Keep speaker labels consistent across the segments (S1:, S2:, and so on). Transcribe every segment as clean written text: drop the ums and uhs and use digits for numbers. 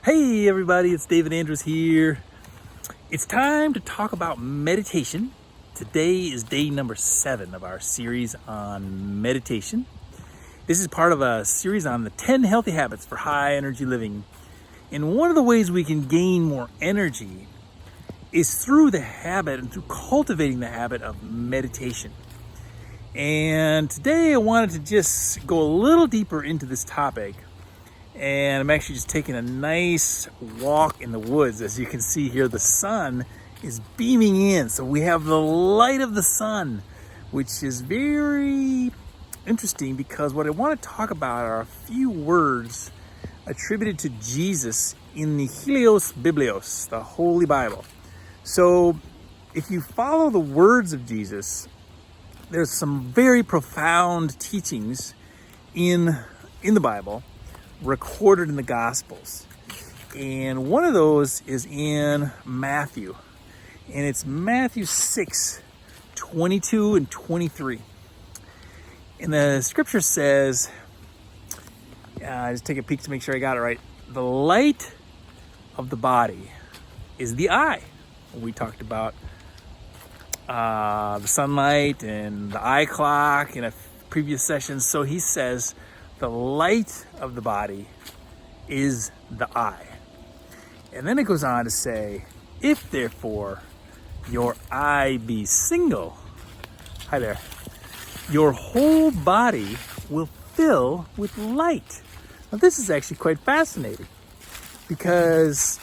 S1: Hey everybody, it's David Andrews here. It's time to talk about meditation. Today is day number 7 of our series on meditation. This is part of a series on the 10 healthy habits for high energy living. And one of the ways we can gain more energy is through the habit and through cultivating the habit of meditation. And today I wanted to just go a little deeper into this topic. And I'm actually just taking a nice walk in the woods. As you can see here, the sun is beaming in. So we have the light of the sun, which is very interesting because what I want to talk about are a few words attributed to Jesus in the Helios Biblios, the Holy Bible. So if you follow the words of Jesus, there's some very profound teachings in the Bible recorded in the Gospels. And one of those is in Matthew. And it's Matthew 6, 22 and 23. And the scripture says, just take a peek to make sure I got it right. The light of the body is the eye. We talked about the sunlight and the eye clock in a previous session. So he says, the light of the body is the eye. And then it goes on to say, if therefore your eye be single, hi there, your whole body will fill with light. Now this is actually quite fascinating because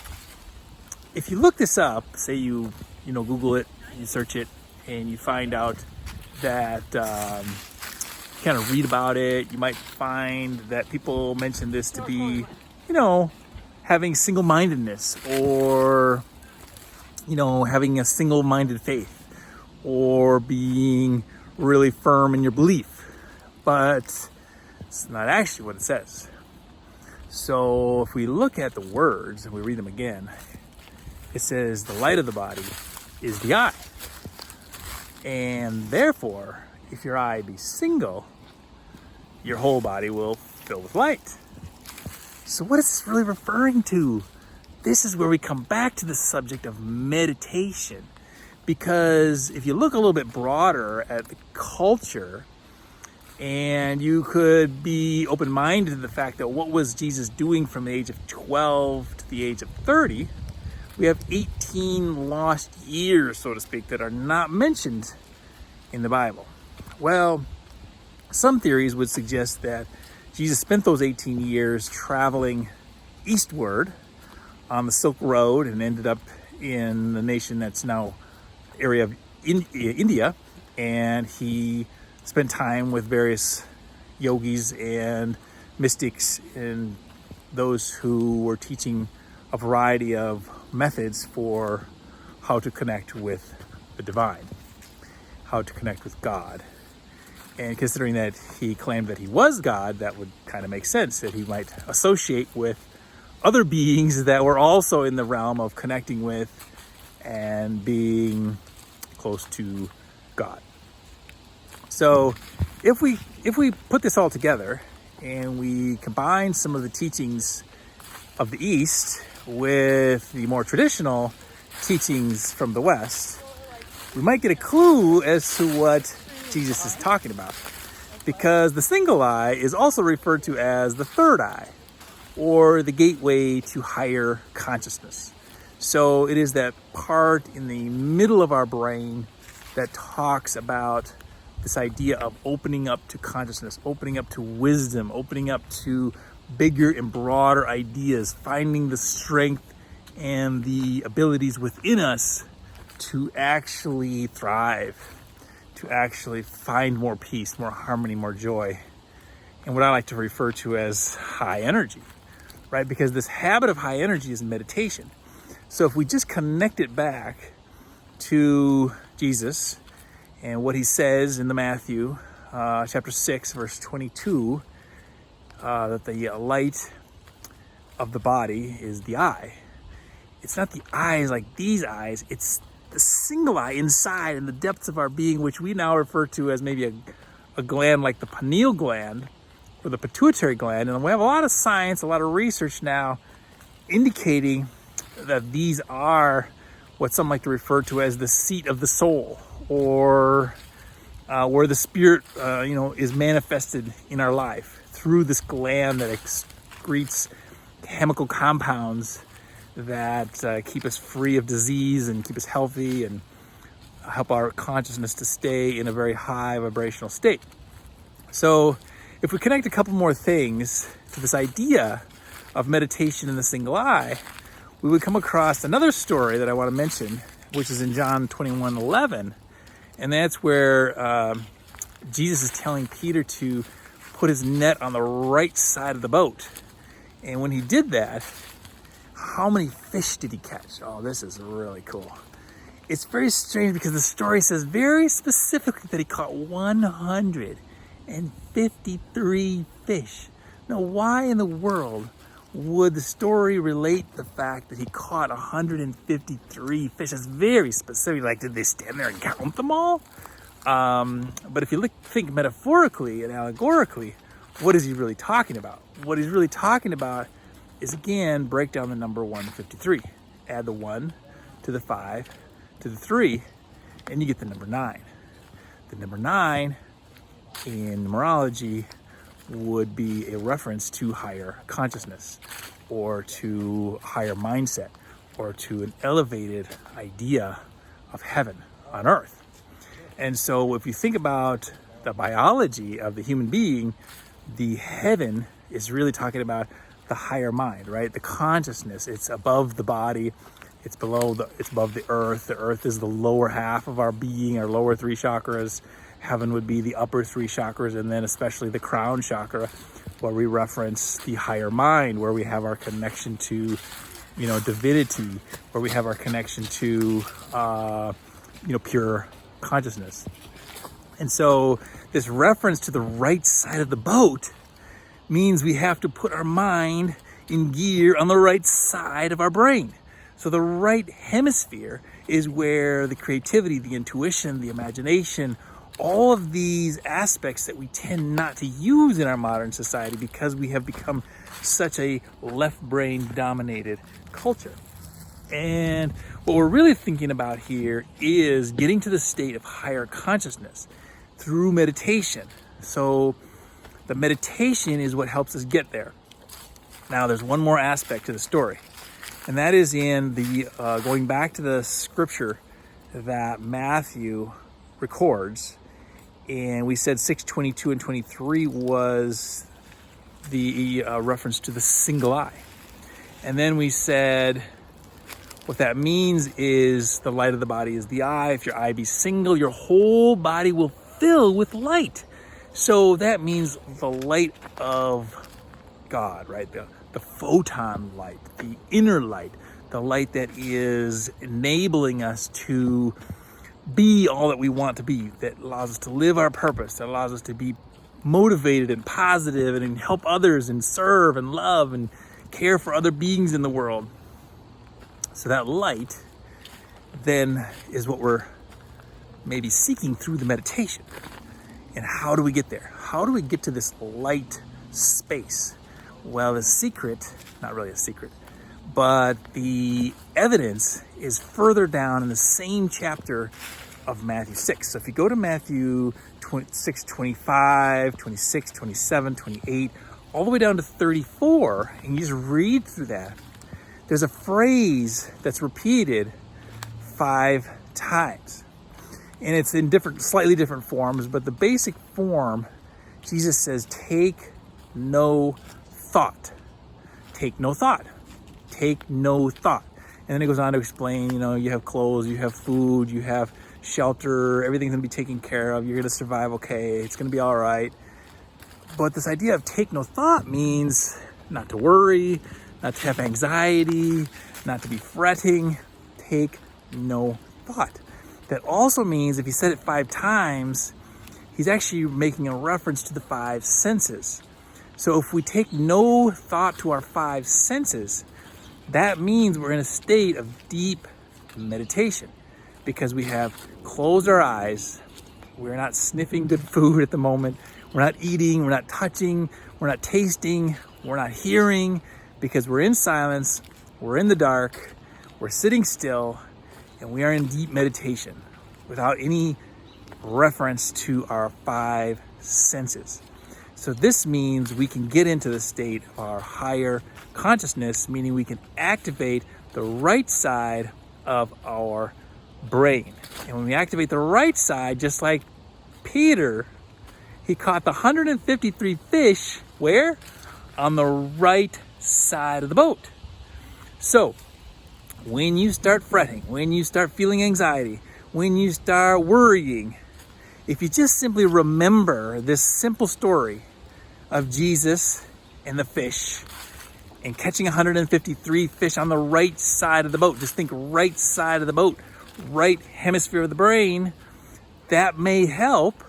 S1: if you look this up, say you Google it, you search it, and you find out that kind of read about it, you might find that people mention this to be, having single-mindedness or, having a single-minded faith or being really firm in your belief. But it's not actually what it says. So if we look at the words and we read them again, it says the light of the body is the eye. And therefore, if your eye be single, your whole body will fill with light. So what is this really referring to? This is where we come back to the subject of meditation. Because if you look a little bit broader at the culture, and you could be open-minded to the fact that what was Jesus doing from the age of 12 to the age of 30, we have 18 lost years, so to speak, that are not mentioned in the Bible. Well, some theories would suggest that Jesus spent those 18 years traveling eastward on the Silk Road and ended up in the nation that's now area of India, and he spent time with various yogis and mystics and those who were teaching a variety of methods for how to connect with the divine, how to connect with God. And considering that he claimed that he was God, that would kind of make sense that he might associate with other beings that were also in the realm of connecting with and being close to God. So if we put this all together and we combine some of the teachings of the East with the more traditional teachings from the West, we might get a clue as to what Jesus is talking about. Because the single eye is also referred to as the third eye, or the gateway to higher consciousness. So it is that part in the middle of our brain that talks about this idea of opening up to consciousness, opening up to wisdom, opening up to bigger and broader ideas, finding the strength and the abilities within us to actually thrive, to actually find more peace, more harmony, more joy, and what I like to refer to as high energy, right? Because this habit of high energy is meditation. So if we just connect it back to Jesus and what he says in the Matthew chapter 6, verse 22, that the light of the body is the eye. It's not the eyes like these eyes, it's the single eye inside in the depths of our being, which we now refer to as maybe a gland like the pineal gland or the pituitary gland. And we have a lot of science, a lot of research now indicating that these are what some like to refer to as the seat of the soul, or where the spirit, is manifested in our life through this gland that excretes chemical compounds that keep us free of disease and keep us healthy and help our consciousness to stay in a very high vibrational state. So if we connect a couple more things to this idea of meditation in the single eye, we would come across another story that I want to mention, which is in John 21:11. And that's where Jesus is telling Peter to put his net on the right side of the boat. And when he did that, how many fish did he catch? Oh, this is really cool. It's very strange because the story says very specifically that he caught 153 fish. Now, why in the world would the story relate the fact that he caught 153 fish? That's very specific. Like, did they stand there and count them all? But if you think metaphorically and allegorically, what is he really talking about? What he's really talking about is, again, break down the number 153. Add the 1 to the 5 to the 3, and you get the number 9. The number 9 in numerology would be a reference to higher consciousness, or to higher mindset, or to an elevated idea of heaven on earth. And so if you think about the biology of the human being, the heaven is really talking about the higher mind, right? The consciousness. It's above the body. It's above the earth. The earth is the lower half of our being, our lower 3 chakras. Heaven would be the upper 3 chakras, and then especially the crown chakra, where we reference the higher mind, where we have our connection to, divinity, where we have our connection to, pure consciousness. And so this reference to the right side of the boat means we have to put our mind in gear on the right side of our brain. So the right hemisphere is where the creativity, the intuition, the imagination, all of these aspects that we tend not to use in our modern society because we have become such a left brain dominated culture. And what we're really thinking about here is getting to the state of higher consciousness through meditation. So the meditation is what helps us get there. Now, there's one more aspect to the story, and that is in the going back to the scripture that Matthew records. And we said 6:22 and 23 was the reference to the single eye. And then we said what that means is the light of the body is the eye. If your eye be single, your whole body will fill with light. So that means the light of God, right? The photon light, the inner light, the light that is enabling us to be all that we want to be, that allows us to live our purpose, that allows us to be motivated and positive and help others and serve and love and care for other beings in the world. So that light then is what we're maybe seeking through the meditation. And how do we get there? How do we get to this light space? Well, the secret, not really a secret, but the evidence is further down in the same chapter of Matthew 6. So if you go to Matthew 6, 25, 26, 27, 28, all the way down to 34, and you just read through that, there's a phrase that's repeated 5 times. And it's in slightly different forms, but the basic form, Jesus says, take no thought. Take no thought. Take no thought. And then it goes on to explain, you have clothes, you have food, you have shelter, everything's gonna be taken care of, you're gonna survive okay, it's gonna be all right. But this idea of take no thought means not to worry, not to have anxiety, not to be fretting. Take no thought. That also means if he said it 5 times, he's actually making a reference to the 5 senses. So if we take no thought to our 5 senses, that means we're in a state of deep meditation because we have closed our eyes. We're not sniffing good food at the moment. We're not eating, we're not touching, we're not tasting, we're not hearing, because we're in silence we're in the dark, we're sitting still, and we are in deep meditation without any reference to our five senses. So this means we can get into the state of our higher consciousness, meaning we can activate the right side of our brain. And when we activate the right side, just like Peter, he caught the 153 fish, where? On the right side of the boat. So when you start fretting, when you start feeling anxiety, when you start worrying, if you just simply remember this simple story of Jesus and the fish and catching 153 fish on the right side of the boat, just think right side of the boat, right hemisphere of the brain, that may help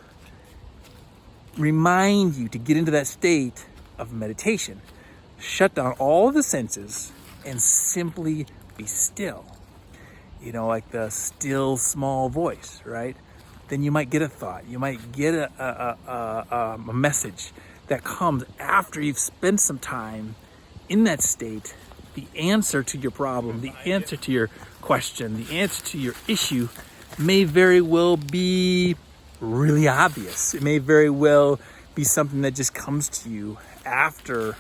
S1: remind you to get into that state of meditation. Shut down all of the senses and simply be still. You know, like the still small voice, right? Then you might get a thought, you might get a message that comes after you've spent some time in that state. The answer to your problem, the answer to your question, the answer to your issue may very well be really obvious. It may very well be something that just comes to you after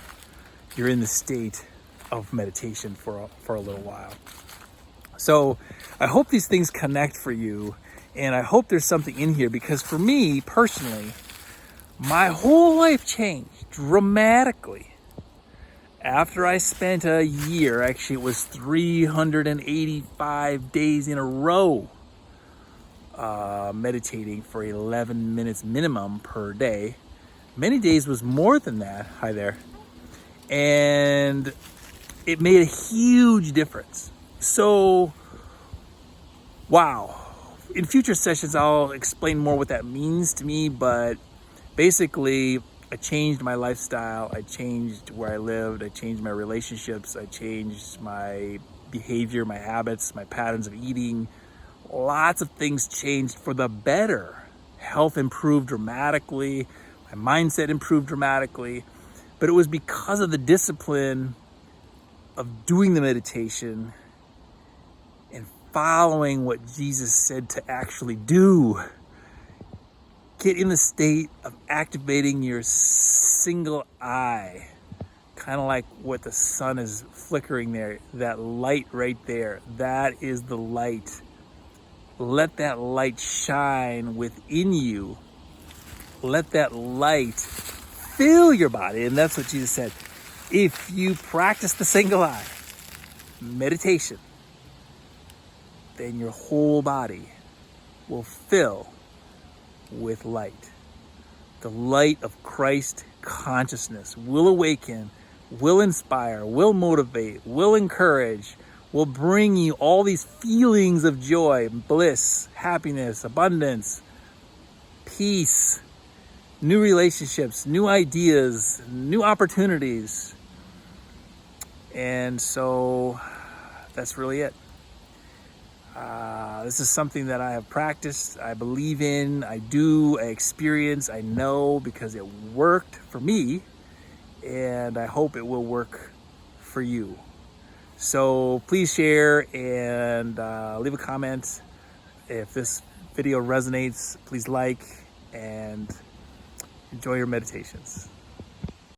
S1: you're in the state of meditation for a little while. So I hope these things connect for you, and I hope there's something in here, because for me personally, my whole life changed dramatically after I spent a year, actually it was 385 days in a row, meditating for 11 minutes minimum per day. Many days was more than that. Hi there. And it made a huge difference. So, wow. In future sessions, I'll explain more what that means to me, but basically, I changed my lifestyle, I changed where I lived, I changed my relationships, I changed my behavior, my habits, my patterns of eating. Lots of things changed for the better. Health improved dramatically, my mindset improved dramatically, but it was because of the discipline of doing the meditation and following what Jesus said to actually do. Get in the state of activating your single eye, kind of like what the sun is flickering there, that light right there, that is the light. Let that light shine within you. Let that light fill your body. And that's what Jesus said. If you practice the single eye, meditation, then your whole body will fill with light. The light of Christ consciousness will awaken, will inspire, will motivate, will encourage, will bring you all these feelings of joy, bliss, happiness, abundance, peace, new relationships, new ideas, new opportunities. And so that's really it. This is something that I have practiced, I believe in, I do, I experience, I know, because it worked for me, and I hope it will work for you. So please share and leave a comment. If this video resonates, please like and enjoy your meditations.